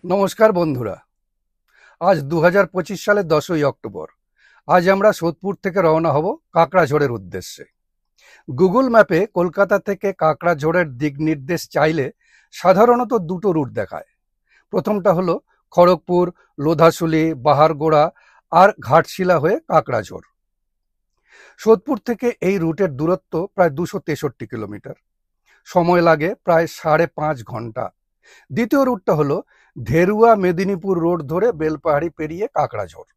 নমস্কার বন্ধুরা, আজ 2025 সালের 10ই অক্টোবর। আজ আমরা সোদপুর থেকে রওনা হব কাকড়াঝোড়ের উদ্দেশ্যে। গুগল ম্যাপে কলকাতা থেকে কাকড়াঝোড়ের দিক নির্দেশ চাইলে সাধারণত দুটো রুট দেখায়। প্রথমটা হলো খড়গপুর, লোধাশুলি, বাহারগোড়া আর ঘাটশিলা হয়ে কাকড়াঝোড়। সোদপুর থেকে এই রুটের দূরত্ব প্রায় 263 কিলোমিটার, সময় লাগে প্রায় 5.5 ঘন্টা। দ্বিতীয় রুটটা হলো ধেরুয়া মেদিনীপুর রোড ধরে বেলপাহাড়ি পেরিয়ে কাকড়াঝোড়।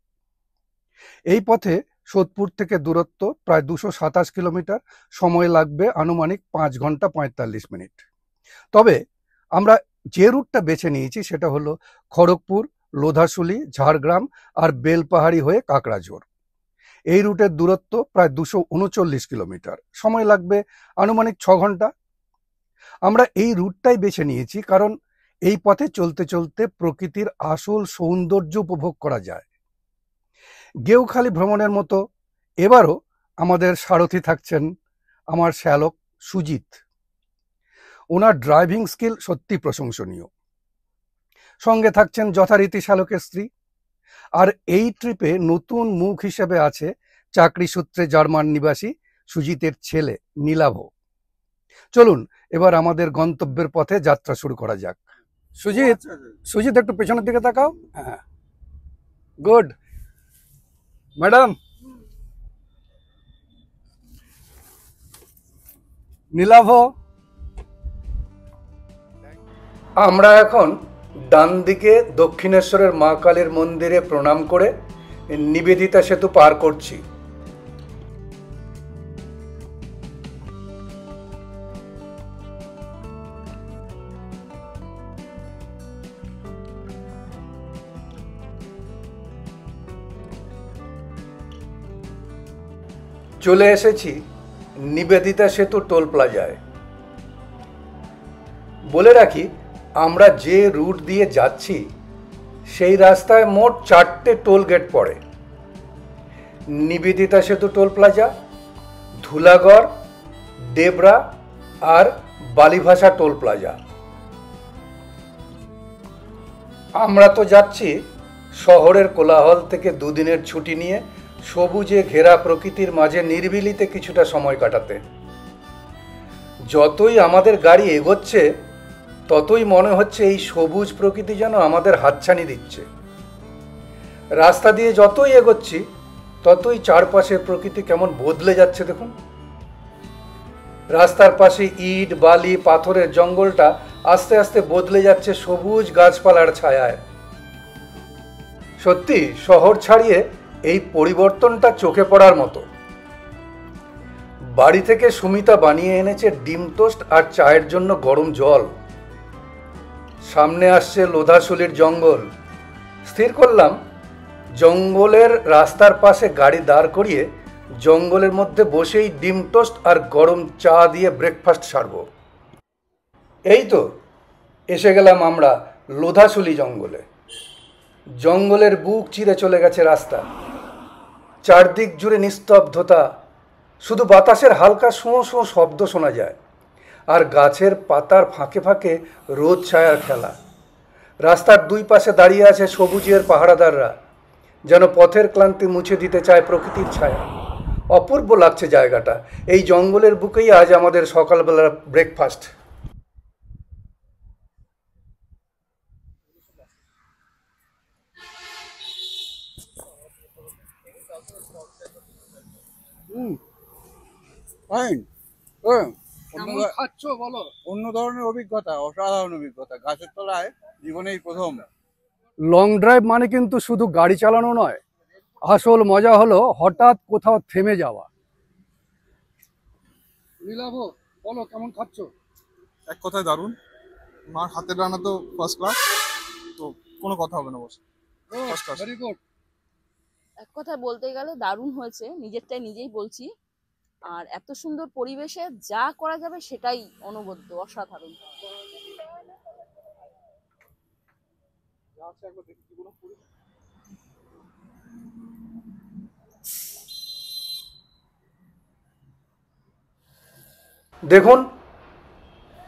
এই পথে সোদপুর থেকে দূরত্ব প্রায় 227 কিলোমিটার, সময় লাগবে আনুমানিক 5 ঘন্টা 45 মিনিট। তবে আমরা যে রুটটা বেছে নিয়েছি সেটা হলো খড়গপুর, লোধাশুলি, ঝাড়গ্রাম আর বেলপাহাড়ি হয়ে কাকড়াঝোড়। এই রুটের দূরত্ব প্রায় 239 কিলোমিটার, সময় লাগবে আনুমানিক 6 ঘন্টা। আমরা এই রুটটাই বেছে নিয়েছি কারণ এই পথে চলতে চলতে প্রকৃতির আসল সৌন্দর্য উপভোগ করা যায়। গেউখালি ভ্রমণের মতো এবারও আমাদের সারথি থাকছেন আমার শ্যালক সুজিত। ওনার ড্রাইভিং স্কিল সত্যি প্রশংসনীয়। সঙ্গে থাকছেন যথারীতি শ্যালকের স্ত্রী। আর এই ট্রিপে নতুন মুখ হিসেবে আছে চাকরি সূত্রে জার্মান নিবাসী সুজিতের ছেলে নীলাভ। চলুন এবার আমাদের গন্তব্যের পথে যাত্রা শুরু করা যাক। সুজিত একটু পেছনের দিকে তাকাও। হ্যাঁ, গুড। ম্যাডাম, নীলাভ। আমরা এখন ডান দিকে দক্ষিণেশ্বরের মা কালীর মন্দিরে প্রণাম করে নিবেদিতা সেতু পার করছি। চলে এসেছি নিবেদিতা সেতু টোল প্লাজায়। বলে রাখি, আমরা যে রুট দিয়ে যাচ্ছি সেই রাস্তায় মোট 4টে টোল গেট পড়ে। নিবেদিতা সেতু টোল প্লাজা, ধুলাগড়, ডেবরা আর বালিভাষা টোল প্লাজা। আমরা তো যাচ্ছি শহরের কোলাহল থেকে দুদিনের ছুটি নিয়ে সবুজে ঘেরা প্রকৃতির মাঝে নিরিবিলিতে কিছুটা সময় কাটাতে। যতই আমাদের গাড়ি এগোচ্ছে ততই মনে হচ্ছে এই সবুজ প্রকৃতি যেন আমাদের হাতছানি দিচ্ছে। রাস্তা দিয়ে যতই এগোচ্ছি ততই চারপাশের প্রকৃতি কেমন বদলে যাচ্ছে দেখুন। রাস্তার পাশে ইট, বালি, পাথরের জঙ্গলটা আস্তে আস্তে বদলে যাচ্ছে সবুজ গাছপালার ছায়ায়। সত্যি শহর ছাড়িয়ে এই পরিবর্তনটা চোখে পড়ার মতো। বাড়ি থেকে সুমিতা বানিয়ে এনেছে ডিম টোস্ট আর চায়ের জন্য গরম জল। সামনে আসছে লোধাশুলির জঙ্গল। স্থির করলাম জঙ্গলের রাস্তার পাশে গাড়ি দাঁড় করিয়ে জঙ্গলের মধ্যে বসেই ডিম টোস্ট আর গরম চা দিয়ে ব্রেকফাস্ট সারব। এই তো এসে গেলাম আমরা লোধাশুলি জঙ্গলে। জঙ্গলের বুক চিরে চলে গেছে রাস্তা। চারদিক জুড়ে নিস্তব্ধতা, শুধু বাতাসের হালকা শোঁ শোঁ শব্দ শোনা যায় আর গাছের পাতার ফাঁকে ফাঁকে রোদ ছায়ার খেলা। রাস্তার দুই পাশে দাঁড়িয়ে আছে সবুজের পাহারাদাররা, যেন পথের ক্লান্তি মুছে দিতে চায় প্রকৃতির ছায়া। অপূর্ব লাগছে জায়গাটা। এই জঙ্গলের বুকেই আজ আমাদের সকালবেলার ব্রেকফাস্ট। অন্য ধরনের অভিজ্ঞতা, অসাধারণ অভিজ্ঞতা। গাছের তলায় জীবনেই প্রথম। লং ড্রাইভ মানে কিন্তু শুধু গাড়ি চালানো নয়, আসল মজা হলো হঠাৎ কোথাও থেমে যাওয়া। নীলাভ, বলো কেমন খাচ্ছ? এক কথায় দারুণ। মার হাতের রান্না তো ফার্স্ট ক্লাস, তো কোনো কথা হবে না। বস, ভেরি গুড। এক কথায় বলতে গেলে দারুণ হয়েছে, নিজেরটাই নিজেই বলছি। আর এত সুন্দর পরিবেশে যা করা যাবে সেটাই অনবদ্য, অসাধারণ। দেখুন,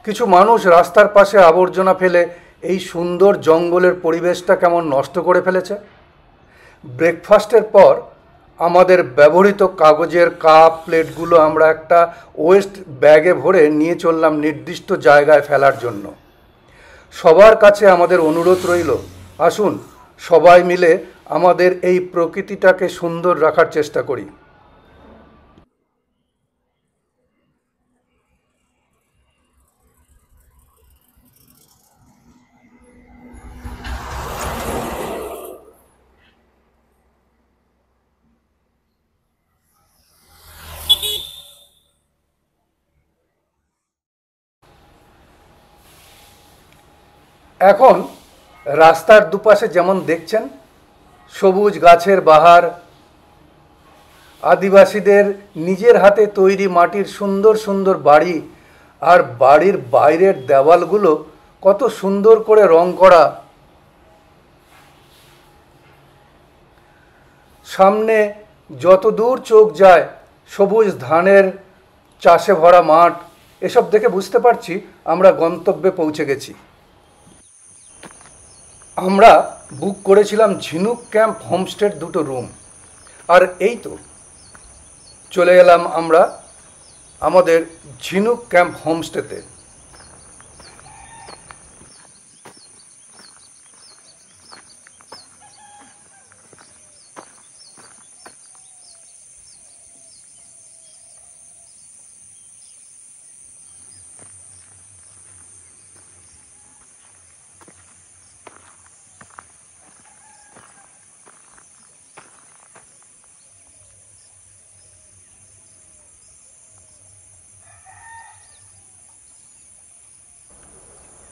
কিছু মানুষ রাস্তার পাশে আবর্জনা ফেলে এই সুন্দর জঙ্গলের পরিবেশটা কেমন নষ্ট করে ফেলেছে। ব্রেকফাস্টের পর আমাদের ব্যবহৃত কাগজের কাপ প্লেটগুলো আমরা একটা ওয়েস্ট ব্যাগে ভরে নিয়ে চললাম নির্দিষ্ট জায়গায় ফেলার জন্য। সবার কাছে আমাদের অনুরোধ রইল, আসুন সবাই মিলে আমাদের এই প্রকৃতিটাকে সুন্দর রাখার চেষ্টা করি। এখন রাস্তার দুপাশে যেমন দেখছেন সবুজ গাছের বাহার, আদিবাসীদের নিজের হাতে তৈরি মাটির সুন্দর সুন্দর বাড়ি, আর বাড়ির বাইরের দেওয়ালগুলো কত সুন্দর করে রং করা। সামনে যত দূর চোখ যায় সবুজ ধানের চাষে ভরা মাঠ, এসব দেখে বুঝতে পারছি আমরা গন্তব্যে পৌঁছে গেছি। আমরা বুক করেছিলাম ঝিনুক ক্যাম্প হোমস্টের 2টো রুম, আর এই তো চলে এলাম আমরা আমাদের ঝিনুক ক্যাম্প হোমস্টেতে।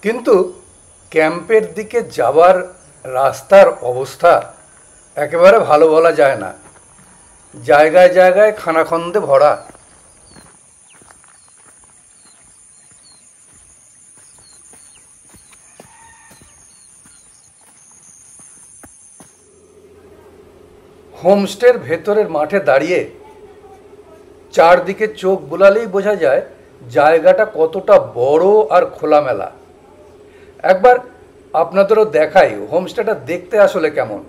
কিন্তু ক্যাম্পের দিকে যাওয়ার রাস্তার অবস্থা একেবারে ভালো বলা যায় না, জায়গায় জায়গায় খানাখন্দে ভরা। হোমস্টের ভেতরের মাঠে দাঁড়িয়ে চারদিকে চোখ বুলালেই বোঝা যায় জায়গাটা কতটা বড় আর খোলামেলা। একবার আপনাদেরও দেখাই হোমস্টেটা দেখতে আসলে কেমন।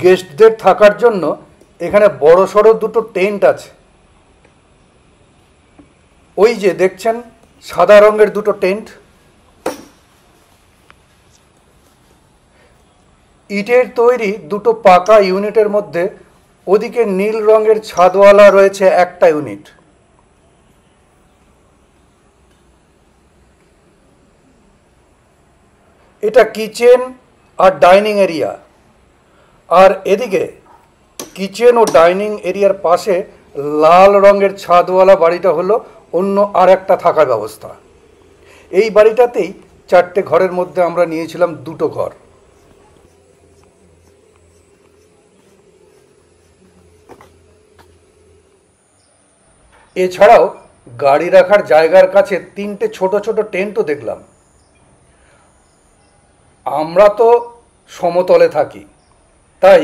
গেস্টদের থাকার জন্য এখানে বড় সড়ো 2টো টেন্ট আছে। ওই যে দেখছেন সাদা রঙের 2টো টেন্ট, ইটের তৈরি 2টো পাকা ইউনিটের মধ্যে ওদিকে নীল রঙের ছাদওয়ালা রয়েছে একটা ইউনিট। এটা কিচেন আর ডাইনিং এরিয়া, আর এদিকে কিচেন ও ডাইনিং এরিয়ার পাশে লাল রঙের ছাদওয়ালা বাড়িটা হলো অন্য আর একটা থাকার ব্যবস্থা। এই বাড়িটাতেই 4টে ঘরের মধ্যে আমরা নিয়েছিলাম 2টো ঘর। এছাড়াও গাড়ি রাখার জায়গার কাছে 3টে ছোট ছোট টেন্টও দেখলাম। আমরা তো সমতলে থাকি, তাই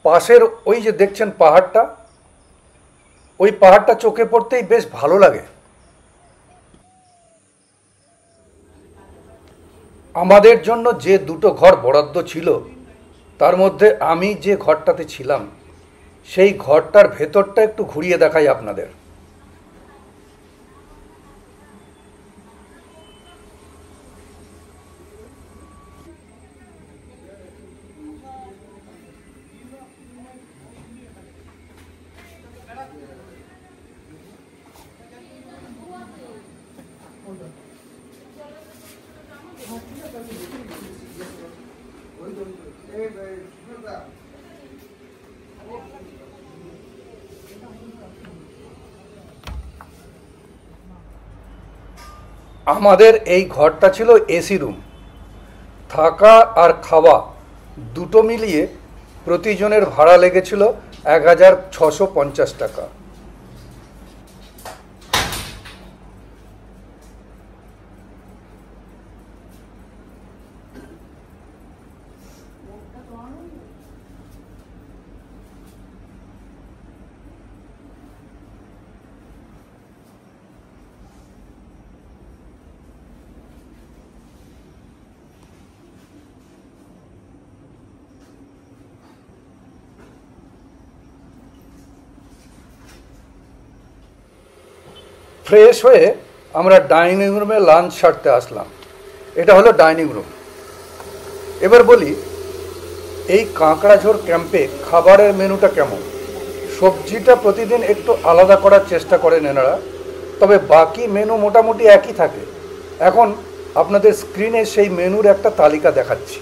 পাশের ওই যে দেখছেন পাহাড়টা, ওই পাহাড়টা চোখে পড়তেই বেশ ভালো লাগে। আমাদের জন্য যে 2টো ঘর বরাদ্দ ছিল তার মধ্যে আমি যে ঘরটাতে ছিলাম সেই ঘরটার ভেতরটা একটু ঘুরিয়ে দেখাই আপনাদের। আমাদের এই ঘরটা ছিল এসি রুম। থাকা আর খাওয়া দুটো মিলিয়ে প্রতিজনের ভাড়া লেগেছিল ১,৬৫০ টাকা। ফ্রেশ হয়ে আমরা ডাইনিং রুমে লাঞ্চ সারতে আসলাম। এটা হলো ডাইনিং রুম। এবার বলি, এই কাঁকড়াঝোড় ক্যাম্পে খাবারের মেনুটা কেমন? সবজিটা প্রতিদিন একটু আলাদা করার চেষ্টা করেন এনারা, তবে বাকি মেনু মোটামুটি একই থাকে। এখন আপনাদের স্ক্রিনে সেই মেনুর একটা তালিকা দেখাচ্ছি।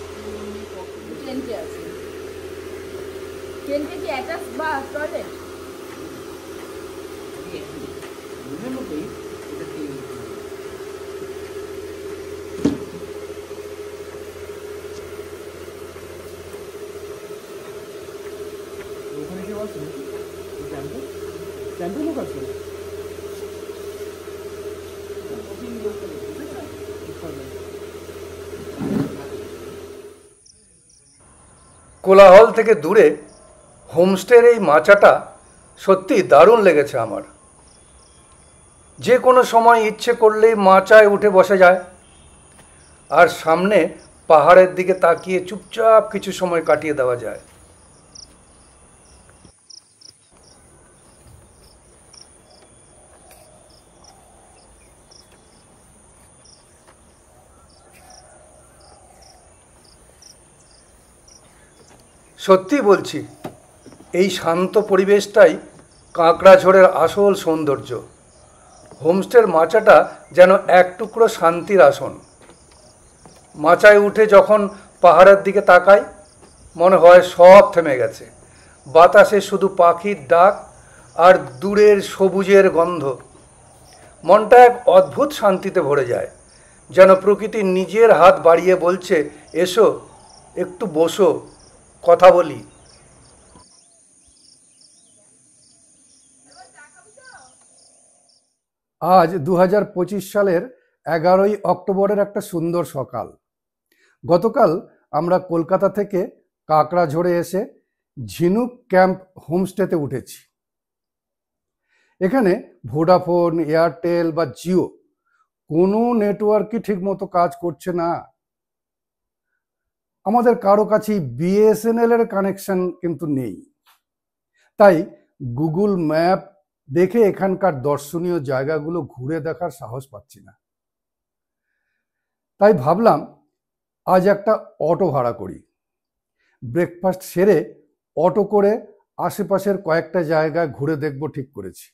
কোলাহল থেকে দূরে হোমস্টের এই মাচাটা সত্যি দারুণ লেগেছে আমার। যে কোনো সময় ইচ্ছে করলেই মাচায় উঠে বসে যায়, আর সামনে পাহাড়ের দিকে তাকিয়ে চুপচাপ কিছু সময় কাটিয়ে দেওয়া যায়। সত্যি বলছি, এই শান্ত পরিবেশটাই কাঁকড়াঝোড়ের আসল সৌন্দর্য। হোমস্টের মাচাটা যেন এক টুকরো শান্তির আসন। মাচায় উঠে যখন পাহাড়ের দিকে তাকাই, মনে হয় সব থেমে গেছে। বাতাসে শুধু পাখির ডাক আর দূরের সবুজের গন্ধ। মনটা এক অদ্ভুত শান্তিতে ভরে যায়, যেন প্রকৃতি নিজের হাত বাড়িয়ে বলছে, এসো একটু বসো, কথা বলি। আজ ২০২৫ সালের ১১ই অক্টোবরের একটা সুন্দর সকাল। গতকাল আমরা কলকাতা থেকে কাঁকড়াঝোড়ে এসে ঝিনুক ক্যাম্প হোমস্টেতে উঠেছি। এখানে ভোডাফোন, এয়ারটেল বা জিও কোনো নেটওয়ার্কই ঠিকমতো কাজ করছে না। আমাদের কারো কাছেই বিএসএনএল এর কানেকশন কিন্তু নেই। তাই গুগল ম্যাপ দেখে এখানকার দর্শনীয় জায়গাগুলো ঘুরে দেখার সাহস পাচ্ছি না। তাই ভাবলাম আজ একটা অটো ভাড়া করি। ব্রেকফাস্ট সেরে অটো করে আশেপাশের কয়েকটা জায়গায় ঘুরে দেখব ঠিক করেছি।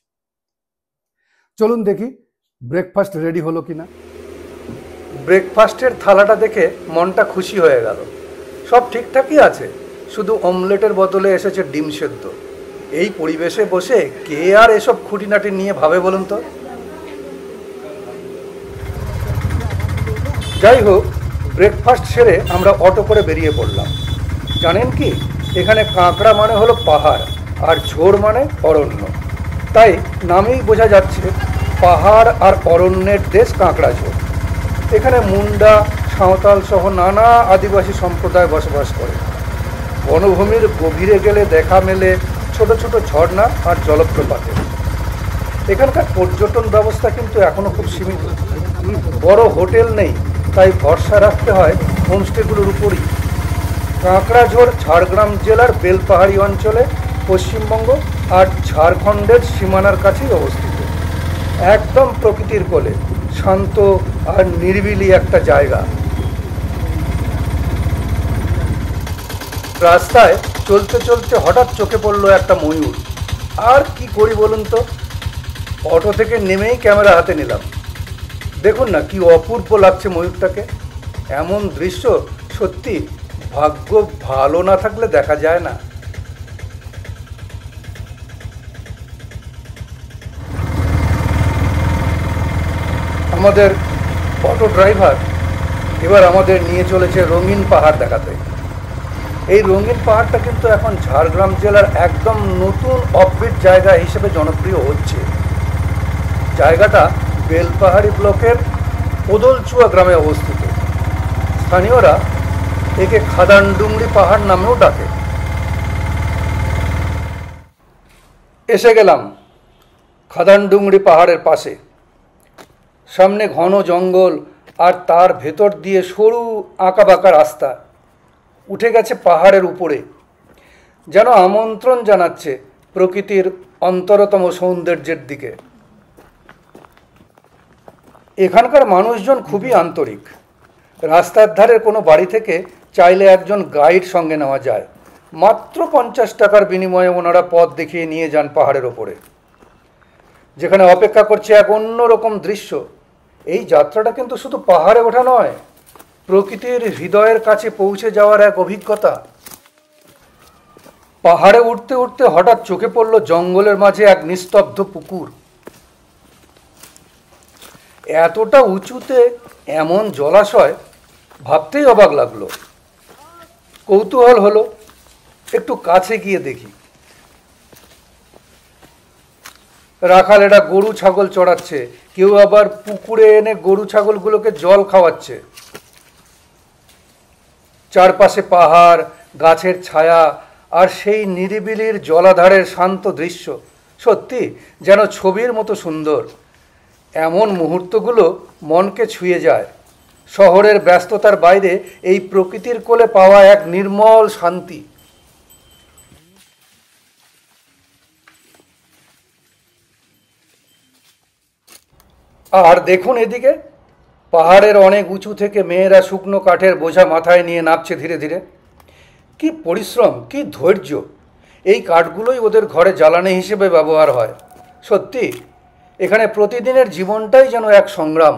চলুন দেখি ব্রেকফাস্ট রেডি হলো কিনা। ব্রেকফাস্টের থালাটা দেখে মনটা খুশি হয়ে গেল। সব ঠিকঠাকই আছে, শুধু অমলেটের বদলে এসেছে ডিম সেদ্ধ। এই পরিবেশে বসে কে আর এসব খুঁটিনাটি নিয়ে ভাবে বলুন তো। যাই হোক, ব্রেকফাস্ট সেরে আমরা অটো করে বেরিয়ে পড়লাম। জানেন কি, এখানে কাঁকড়া মানে হলো পাহাড় আর ঝোড় মানে অরণ্য। তাই নামেই বোঝা যাচ্ছে পাহাড় আর অরণ্যের দেশ কাঁকড়াঝোড়। এখানে মুন্ডা, সাঁওতাল সহ নানা আদিবাসী সম্প্রদায় বসবাস করে। বনভূমির গভীরে গেলে দেখা মেলে ছোট ছোট ঝর্ণা আর জলপ্রপাতের। এখানকার পর্যটন ব্যবস্থা কিন্তু এখনো খুব সীমিত। বড় হোটেল নেই, তাই ভরসা রাখতে হয় হোমস্টেগুলোর উপরই। কাঁকড়াঝোড় ঝাড়গ্রাম জেলার বেলপাহাড়ি অঞ্চলে পশ্চিমবঙ্গ আর ঝাড়খণ্ডের সীমানার কাছেই অবস্থিত। একদম প্রকৃতির কোলে, শান্ত আর নিরিবিলি একটা জায়গা। রাস্তায় চলতে চলতে হঠাৎ চোখে পড়লো একটা ময়ূর। আর কি করি বলুন তো, অটো থেকে নেমেই ক্যামেরা হাতে নিলাম। দেখুন না কি অপূর্ব লাগছে ময়ূরটাকে। এমন দৃশ্য সত্যি ভাগ্য ভালো না থাকলে দেখা যায় না। আমাদের অটো ড্রাইভার এবার আমাদের নিয়ে চলেছে রঙিন পাহাড় দেখাতে। এই রঙিন পাহাড়টা কিন্তু এখন ঝাড়গ্রাম জেলার একদম নতুন অফবিট জায়গা হিসেবে জনপ্রিয় হচ্ছে। জায়গাটা বেলপাহাড়ি ব্লকের কোদলচুয়া গ্রামে অবস্থিত। স্থানীয়রা একে খাদানডুংরি পাহাড় নামেও ডাকে। এসে গেলাম খাদানডুংরি পাহাড়ের পাশে। সামনে ঘন জঙ্গল আর তার ভেতর দিয়ে সরু আঁকাবাঁকা রাস্তা উঠে গেছে পাহাড়ের উপরে, যেন আমন্ত্রণ জানাচ্ছে প্রকৃতির অন্তরতম সৌন্দর্যের দিকে। এখানকার মানুষজন খুবই আন্তরিক। রাস্তার ধারের কোনো বাড়ি থেকে চাইলে একজন গাইড সঙ্গে নেওয়া যায়। মাত্র 50 টাকার বিনিময়ে ওনারা পথ দেখিয়ে নিয়ে যান পাহাড়ের ওপরে, যেখানে অপেক্ষা করছে এক অন্যরকম দৃশ্য। এই যাত্রাটা কিন্তু শুধু পাহাড়ে ওঠা নয়, প্রকৃতির হৃদয়ের কাছে পৌঁছে যাওয়ার এক অভিজ্ঞতা। পাহাড়ে উঠতে উঠতে হঠাৎ চোখে পড়ল জঙ্গলের মাঝে এক নিস্তব্ধ পুকুর। এতটা উঁচুতে এমন জলাশয় ভাবতেই অবাক লাগলো। কৌতূহল হলো, একটু কাছে গিয়ে দেখি। রাখালেরা গরু ছাগল চড়াচ্ছে, কেউ আবার পুকুরে এনে গরু ছাগলগুলোকে জল খাওয়াচ্ছে। চারপাশে পাহাড়, গাছের ছায়া আর সেই নিরিবিলির জলাধারের শান্ত দৃশ্য সত্যি যেন ছবির মতো সুন্দর। এমন মুহূর্তগুলো মনকে ছুঁয়ে যায়। শহরের ব্যস্ততার বাইরে এই প্রকৃতির কোলে পাওয়া এক নির্মল শান্তি। আর দেখুন এদিকে, পাহাড়ের অনেক উঁচু থেকে মেয়েরা শুকনো কাঠের বোঝা মাথায় নিয়ে নামছে ধীরে ধীরে। কি পরিশ্রম, কি ধৈর্য! এই কাঠগুলোই ওদের ঘরে জ্বালানি হিসেবে ব্যবহার হয়। সত্যি এখানে প্রতিদিনের জীবনটাই যেন এক সংগ্রাম।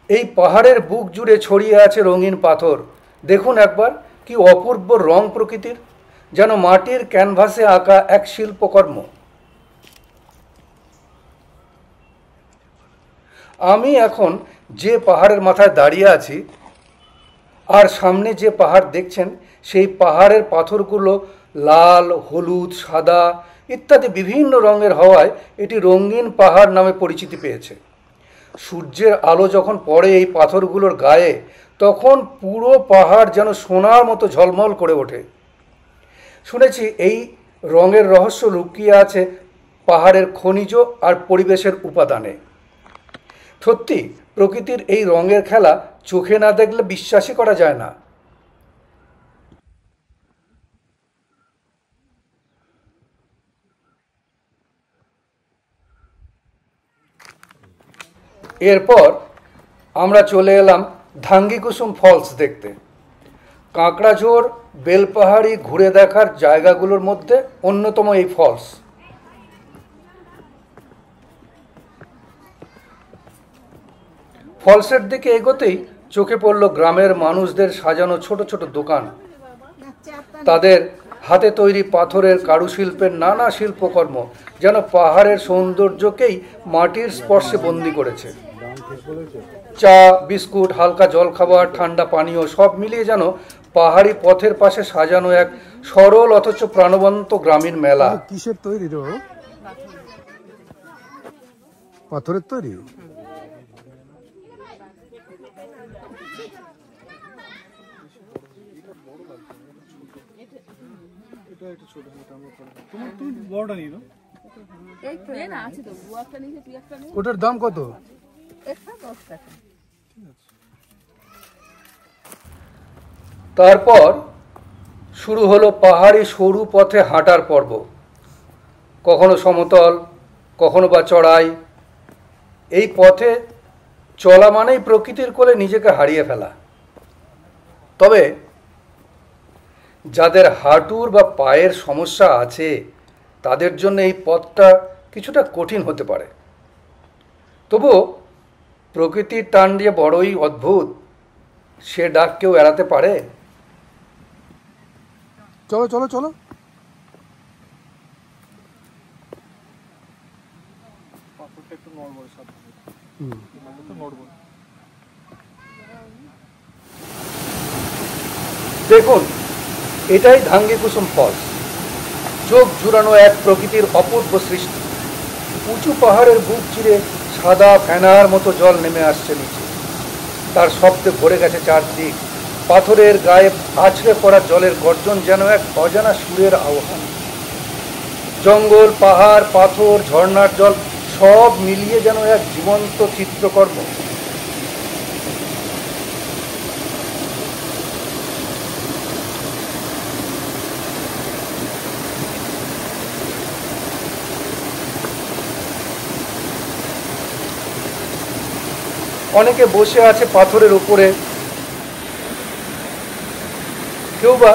এই পাহাড়ের বুক জুড়ে ছড়িয়ে আছে রঙিন পাথর। দেখুন একবার, কি অপূর্ব রং প্রকৃতির, যেন মাটির ক্যানভাসে আঁকা এক শিল্পকর্ম। আমি এখন যে পাহাড়ের মাথায় দাঁড়িয়ে আছি আর সামনে যে পাহাড় দেখছেন, সেই পাহাড়ের পাথরগুলো লাল, হলুদ, সাদা ইত্যাদি বিভিন্ন রঙের হওয়ায় এটি রঙিন পাহাড় নামে পরিচিতি পেয়েছে। সূর্যের আলো যখন পড়ে এই পাথরগুলোর গায়ে, তখন পুরো পাহাড় যেন সোনার মতো ঝলমল করে ওঠে। শুনেছি এই রঙের রহস্য লুকিয়ে আছে পাহাড়ের খনিজ আর পরিবেশের উপাদানে। সত্যি প্রকৃতির এই রঙের খেলা চোখে না দেখলে বিশ্বাসই করা যায় না। এরপর আমরা চলে এলাম ধাঙ্গিকুসুম ফলস দেখতে। কাঁকড়াঝোড় বেলপাহাড়ি ঘুরে দেখার জায়গাগুলোর মধ্যে অন্যতম এই ফলস। ফলসের দিকে এগোতেই চোখে পড়ল গ্রামের মানুষদের সাজানো ছোট ছোট দোকান। তাদের হাতে তৈরি পাথরের কারুশিল্পের নানা শিল্পকর্ম যেন পাহাড়ের সৌন্দর্যকেই মাটির স্পর্শে বন্দি করেছে। চা, বিস্কুট, হালকা জলখাবার, ঠান্ডা পানীয় সব মিলিয়ে যেন পাহাড়ি পথের পাশে সাজানো এক সরল অথচ প্রাণবন্ত গ্রামীণ মেলা। কিসের তৈরি রে? পাথরের তৈরি? ওটার দাম কত? তারপর শুরু হলো পাহাড়ি সরু পথে হাঁটার পর্ব। কখনো সমতল, কখনো বা চড়াই। এই পথে চলা মানেই প্রকৃতির কোলে নিজেকে হারিয়ে ফেলা। তবে যাদের হাঁটুর বা পায়ের সমস্যা আছে, তাদের জন্য এই পথটা কিছুটা কঠিন হতে পারে। তবুও প্রকৃতির টান দিয়ে বড়ই অদ্ভুত, সে ডাক কেউ এড়াতে পারে? চলো চলো চলো। পাথরটা একটু নড়বড়ে সাথে। হুম। তো নড়বো না। দেখুন, এটাই ধাঙ্গি কুসুম ফলস, চোখ জুড়ানো এক প্রকৃতির অপূর্ব সৃষ্টি। উঁচু পাহাড়ের বুক চিরে সাদা ফেনার মতো জল নেমে আসছে নিচে, তার শব্দে ভরে গেছে চারদিক। পাথরের গায়ে আছড়ে পড়া জলের গর্জন যেন এক অজানা সুরের আহ্বান। জঙ্গল, পাহাড়, পাথর, ঝর্ণার জল সব মিলিয়ে যেন এক জীবন্ত চিত্রকর্ম। অনেকে বসে আছে পাথরের উপরে, কেউ বা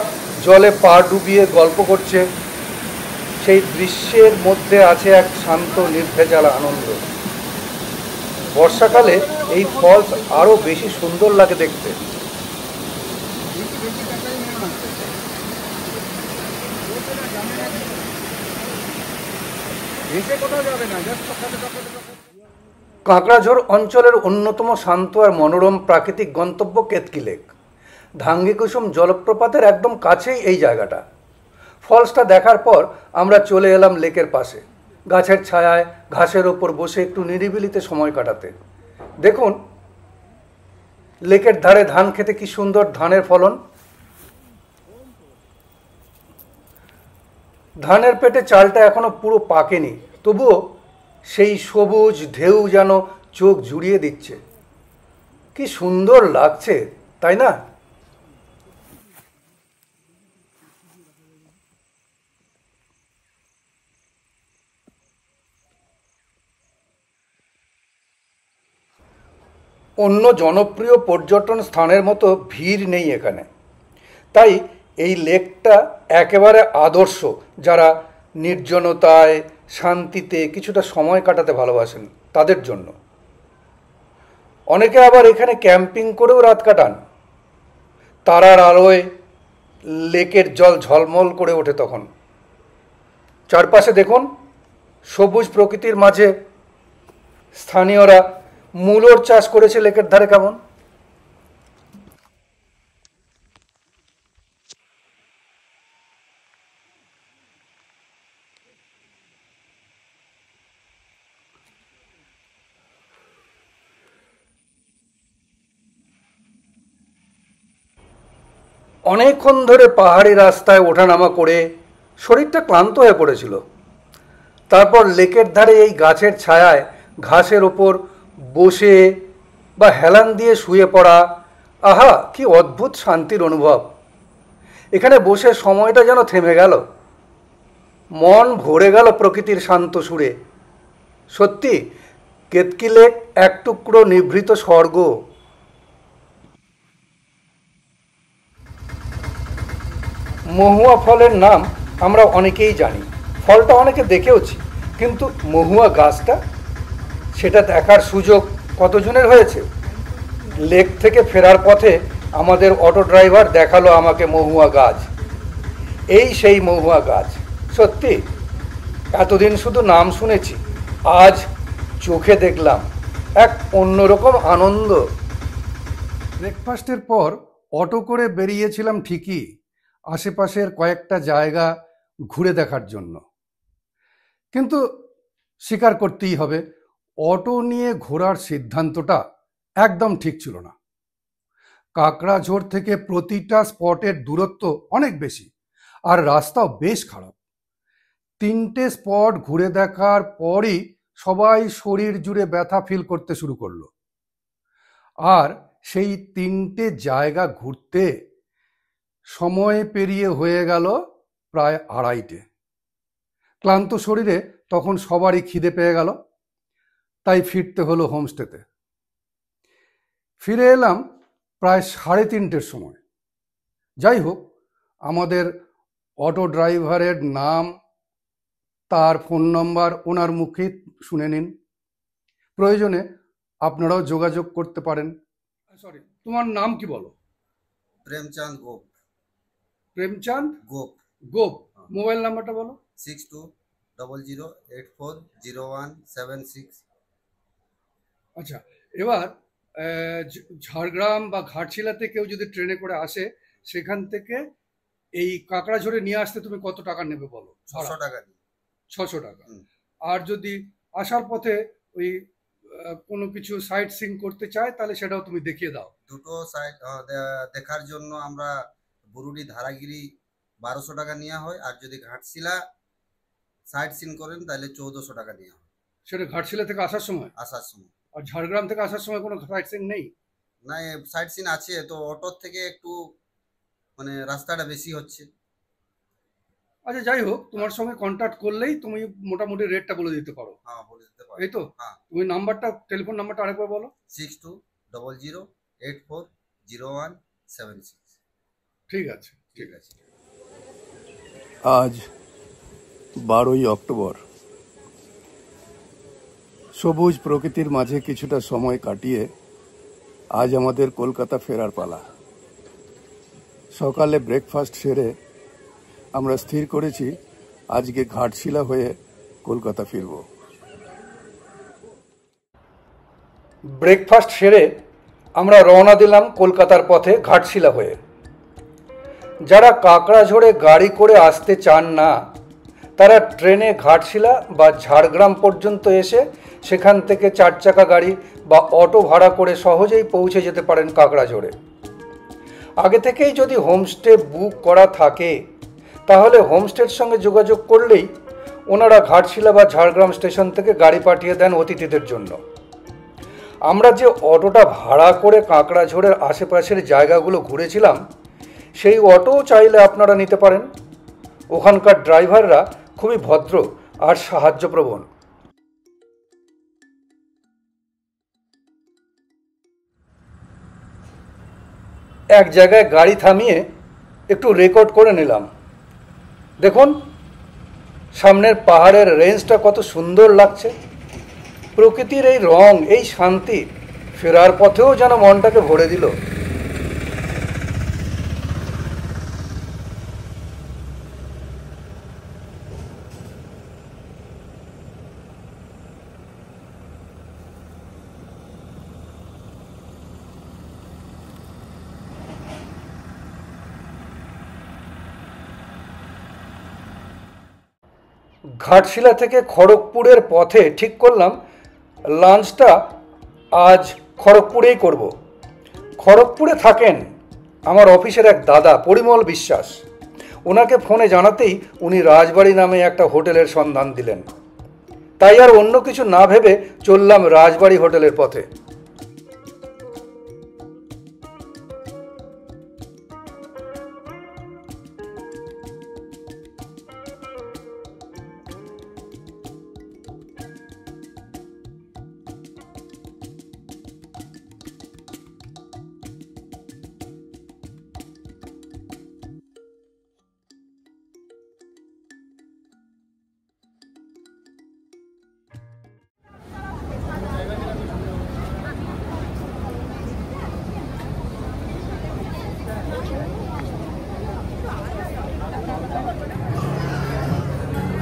জলে পা ডুবিয়ে গল্প করছে। সেই দৃশ্যের মধ্যে আছে এক শান্ত নির্ভেজাল আনন্দ। বর্ষাকালে এই ফলস আরো বেশি সুন্দর লাগে দেখতে। কাঁকড়াঝোড় অঞ্চলের অন্যতম শান্ত আর মনোরম প্রাকৃতিক গন্তব্য কেতকি লেক। ধাঙ্গি কুসুম জলপ্রপাতের একদম কাছেই এই জায়গাটা। ফলসটা দেখার পর আমরা চলে এলাম লেকের পাশে, গাছের ছায়ায় ঘাসের ওপর বসে একটু নিরিবিলিতে সময় কাটাতে। দেখুন, লেকের ধারে ধান খেতে কি সুন্দর ধানের ফলন। ধানের পেটে চালটা এখনো পুরো পাকেনি, তবুও সেই সবুজ ঢেউ যেন চোখ জুড়িয়ে দিচ্ছে। কি সুন্দর লাগছে, তাই না? অন্য জনপ্রিয় পর্যটন স্থানের মতো ভিড় নেই এখানে। তাই এই লেকটা একেবারে আদর্শ যারা নির্জনতায়, শান্তিতে কিছুটা সময় কাটাতে ভালোবাসেন তাদের জন্য। অনেকে আবার এখানে ক্যাম্পিং করেও রাত কাটান। তারার আলোয় লেকের জল ঝলমল করে ওঠে তখন। চারপাশে দেখুন, সবুজ প্রকৃতির মাঝে স্থানীয়রা মূলোর চাষ করেছে লেকের ধারে। কেমন অনেকক্ষণ ধরে পাহাড়ি রাস্তায় ওঠানামা করে শরীরটা ক্লান্ত হয়ে পড়েছিল। তারপর লেকের ধারে এই গাছের ছায়ায় ঘাসের ওপর বসে বা হেলান দিয়ে শুয়ে পড়া, আহা কি অদ্ভুত শান্তির অনুভব। এখানে বসে সময়টা যেন থেমে গেল, মন ভরে গেল প্রকৃতির শান্ত সুরে। সত্যি কেতকি লেক এক টুকরো নিভৃত স্বর্গ। মহুয়া ফলের নাম আমরা অনেকেই জানি, ফলটা অনেকে দেখেওছি, কিন্তু মহুয়া গাছটা, সেটা দেখার সুযোগ কতজনের হয়েছে? লেক থেকে ফেরার পথে আমাদের অটো ড্রাইভার দেখালো আমাকে মহুয়া গাছ। এই সেই মহুয়া গাছ। সত্যি এতদিন শুধু নাম শুনেছি, আজ চোখে দেখলাম, এক অন্যরকম আনন্দ। ব্রেকফাস্টের পর অটো করে বেরিয়েছিলাম ঠিকই আশেপাশের কয়েকটা জায়গা ঘুরে দেখার জন্য, কিন্তু স্বীকার করতেই হবে অটো নিয়ে ঘোরার সিদ্ধান্তটা একদম ঠিক ছিল না। কাকড়াঝোড় থেকে প্রতিটা স্পটের দূরত্ব অনেক বেশি, আর রাস্তাও বেশ খারাপ। 3টে স্পট ঘুরে দেখার পরই সবাই শরীর জুড়ে ব্যথা ফিল করতে শুরু করলো। আর সেই 3টে জায়গা ঘুরতে সময় পেরিয়ে হয়ে গেল প্রায় 2:30। ক্লান্ত শরীরে তখন সবারই খিদে পেয়ে গেল, তাই ফিরতে হলো হোমস্টেতে। ফিরে এলাম প্রায় 3:30-র সময়। যাই হোক, আমাদের অটো ড্রাইভারের নাম, তার ফোন নম্বর ওনার মুখে শুনে নিন, প্রয়োজনে আপনারাও যোগাযোগ করতে পারেন। সরি, তোমার নাম কি বলো? प्रेमचंद गोप। প্রেমচাঁদ गोप গোপ। মোবাইল নাম্বারটা বলো। 6200840176। আচ্ছা, এবার ঝাড়গ্রাম বা ঘাটশিলাতে কেউ যদি ট্রেনে করে আসে, সেখান থেকে এই কাকড়াঝোড়ে নিয়ে আসতে তুমি কত টাকা নেবে বলো? 600 টাকা দিই। 600 টাকা। হুম। আর যদি আসার পথে ওই কোনো কিছু সাইট সিং করতে চায়, তাহলে সেটাও তুমি দেখিয়ে দাও। দুটো সাইড দেখার জন্য আমরা বুরুডি ধারাগিরি 1200 টাকা নেওয়া হয়, আর যদি ঘাটশিলা সাইট সিন করেন তাহলে 1400 টাকা নেওয়া হয় সেটা ঘাটশিলা থেকে আসার সময়। আসার সময়। আর ঝাড়গ্রাম থেকে আসার সময় কোনো সাইট সিং নেই? না, সাইট সিন আছে, তো অটোর থেকে একটু মানে রাস্তাটা বেশি হচ্ছে। আচ্ছা, যাই হোক, তোমার সঙ্গে কন্ট্যাক্ট করলেই তুমি মোটামুটি রেটটা বলে দিতে পারো, হ্যাঁ, বলে দিতে পারি। এই তো? হ্যাঁ। তুমি নাম্বারটা, টেলিফোন নাম্বারটা আরেকবার বলো। 6200840176। ঠিক আছে, ঠিক আছে। আজ 12ই অক্টোবর। সবুজ প্রকৃতির মাঝে কিছুটা সময় কাটিয়ে আজ আমাদের কলকাতা ফেরার পালা। সকালে ব্রেকফাস্ট সেরে আমরা স্থির করেছি আজকে ঘাটশিলা হয়ে কলকাতা ফিরব। ব্রেকফাস্ট সেরে আমরা রওনা দিলাম কলকাতার পথে ঘাটশিলা হয়ে। যারা কাকড়াঝোড়ে গাড়ি করে আসতে চান না, তারা ট্রেনে ঘাটশিলা বা ঝাড়গ্রাম পর্যন্ত এসে সেখান থেকে 4 চাকা গাড়ি বা অটো ভাড়া করে সহজেই পৌঁছে যেতে পারেন কাকড়াঝোড়ে। আগে থেকেই যদি হোমস্টে বুক করা থাকে, তাহলে হোমস্টের সঙ্গে যোগাযোগ করলেই ওনারা ঘাটশিলা বা ঝাড়গ্রাম স্টেশন থেকে গাড়ি পাঠিয়ে দেন অতিথিদের জন্য। আমরা যে অটোটা ভাড়া করে কাকড়াঝোড়ের আশেপাশের জায়গাগুলো ঘুরেছিলাম, সেই অটোও চাইলে আপনারা নিতে পারেন। ওখানকার ড্রাইভাররা খুবই ভদ্র আর সাহায্যপ্রবণ। এক জায়গায় গাড়ি থামিয়ে একটু রেকর্ড করে নিলাম। দেখুন, সামনের পাহাড়ের রেঞ্জটা কত সুন্দর লাগছে। প্রকৃতির এই রং, এই শান্তি ফেরার পথেও যেন মনটাকে ভরে দিল। ঘাটশিলা থেকে খড়গপুরের পথে ঠিক করলাম লাঞ্চটা আজ খড়গপুরেই করব। খড়গপুরে থাকেন আমার অফিসের এক দাদা, পরিমল বিশ্বাস। ওনাকে ফোনে জানাতেই উনি রাজবাড়ি নামে একটা হোটেলের সন্ধান দিলেন। তাই আর অন্য কিছু না ভেবে চললাম রাজবাড়ি হোটেলের পথে।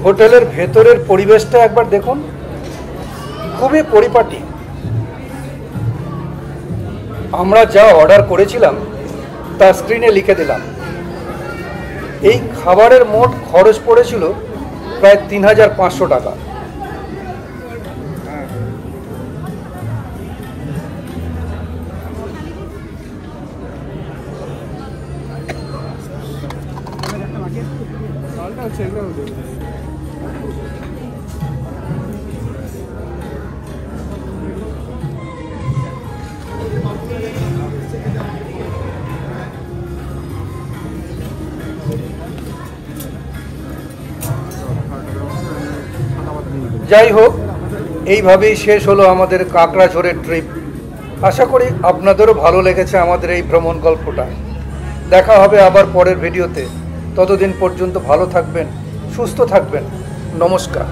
হোটেলের ভেতরের পরিবেশটা একবার দেখুন, খুবই পরিপাটি। আমরা যা অর্ডার করেছিলাম তা স্ক্রিনে লিখে দিলাম। এই খাবারের মোট খরচ পড়েছিল প্রায় 3500 টাকা। যাই হোক, এইভাবেই শেষ হলো আমাদের কাকড়াঝোড়ের ট্রিপ। আশা করি আপনাদেরও ভালো লেগেছে আমাদের এই ভ্রমণ গল্পটা। দেখা হবে আবার পরের ভিডিওতে। ততদিন পর্যন্ত ভালো থাকবেন, সুস্থ থাকবেন। নমস্কার।